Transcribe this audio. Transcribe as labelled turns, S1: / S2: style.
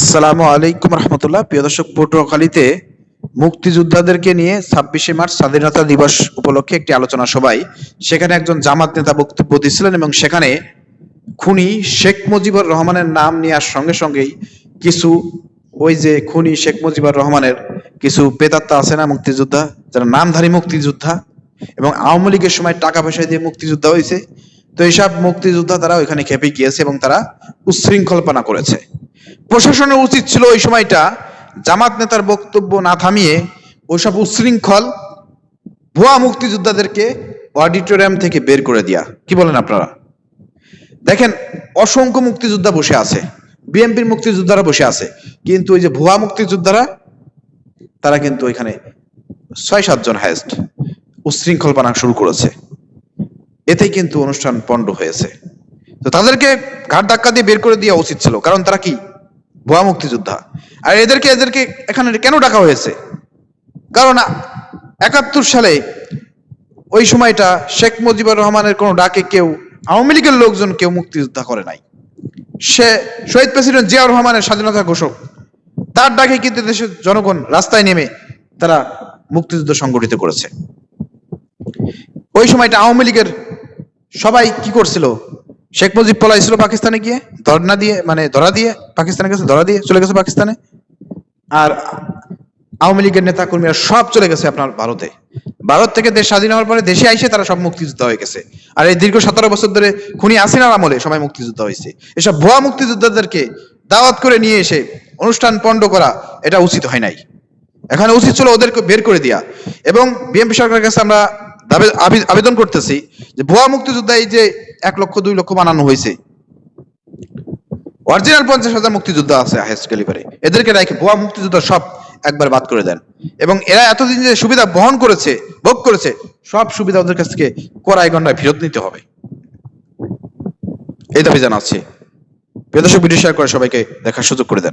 S1: আসসালামু আলাইকুম রহমতুল্লাহ। প্রিয় দর্শক, পটুয়াখালীতে মুক্তিযোদ্ধাদেরকে নিয়ে 26শে মার্চ স্বাধীনতা দিবস উপলক্ষে একটি আলোচনা সভায় সেখানে একজন জামাত নেতা বক্তব্য দিয়েছিলেন এবং সেখানে খুনি শেখ মুজিবুর রহমানের নাম নেওয়ার সঙ্গে সঙ্গেই কিছু ওই যে খুনি শেখ মুজিবুর রহমানের কিছু প্রেতাত্মা আছে না, মুক্তিযোদ্ধা যারা নামধারী মুক্তিযোদ্ধা এবং আওয়ামী লীগের সময় টাকা পয়সা দিয়ে মুক্তিযোদ্ধা হয়েছে, তো এইসব মুক্তিযোদ্ধা তারা ওইখানে খেপে গিয়েছে এবং তারা উচ্ছৃঙ্খলপনা করেছে। প্রশাসনের উচিত ছিল ওই সময়টা জামাত নেতার বক্তব্য না থামিয়ে ওইসব উচ্ছৃঙ্খল ভুয়া মুক্তিযোদ্ধাদেরকে অডিটোরিয়াম থেকে বের করে দেয়া। কি বলেন আপনারা? দেখেন, অসংখ্য মুক্তিযোদ্ধা বসে আছে, বিএনপির মুক্তিযোদ্ধারা বসে আছে, কিন্তু ওই যে ভুয়া মুক্তিযোদ্ধারা তারা কিন্তু ওইখানে ৬-৭ জন হায়েস্ট উচ্ছৃঙ্খলপনা শুরু করেছে। এতেই কিন্তু অনুষ্ঠান পণ্ড হয়েছে। তো তাদেরকে ঘাট ধাক্কা দিয়ে বের করে দেওয়া উচিত ছিল, কারণ তারা কি ভুয়া মুক্তিযোদ্ধা। আর এদেরকে এখানে কেন ডাকা হয়েছে? কারণ ৭১ সালে ওই সময়টা শেখ মুজিবুর রহমানের কোনো ডাকে কেউ, আওয়ামী লীগের লোকজন কেউ মুক্তিযোদ্ধা করে নাই। সে শহীদ প্রেসিডেন্ট জিয়াউর রহমানের স্বাধীনতা ঘোষক, তার ডাকে কিন্তু দেশের জনগণ রাস্তায় নেমে তারা মুক্তিযুদ্ধ সংগঠিত করেছে। ওই সময়টা আওয়ামী লীগের সবাই কি করছিল? শেখ মুজিব পলাইছিল পাকিস্তানে গিয়ে, ধরা দিয়ে পাকিস্তানে গেছে, ধরা দিয়ে চলে গেছে পাকিস্তানে। আর আওয়ামী লীগের নেতা কর্মীরা সব চলে গেছে আপনার ভারতে। ভারত থেকে দেশ স্বাধীন হওয়ার পরে দেশে আইসে তারা সব মুক্তিযোদ্ধা হয়ে গেছে। আর এই দীর্ঘ 17 বছর ধরে খুনি হাসিনার আমলে সবাই মুক্তিযোদ্ধা হয়েছে। এসব ভুয়া মুক্তিযোদ্ধাদেরকে দাওয়াত করে নিয়ে এসে অনুষ্ঠান পণ্ড করা এটা উচিত হয় নাই। এখানে উচিত ছিল ওদেরকে বের করে দেয়া। এবং বিএনপি সরকারের কাছে আমরা আবেদন করতেছি যে ভুয়া মুক্তিযোদ্ধা এই যে 1 লক্ষ 2 লক্ষ বানানো হয়েছে, অরিজিনাল 50,000 মুক্তিযোদ্ধা আছে হাইস্ট ক্যালিবারে, এদেরকে রেখে ভুয়া মুক্তিযোদ্ধা সব একবার বাদ করে দেন। এবং এরা এতদিন যে সুবিধা ভোগ করেছে, সব সুবিধা ওদের কাছ থেকে কড়াই গন্ডায় ফেরত নিতে হবে, এই দাবি জানাচ্ছি। প্রিয় দর্শক, ভিডিও শেয়ার করে সবাইকে দেখার সুযোগ করে দেন।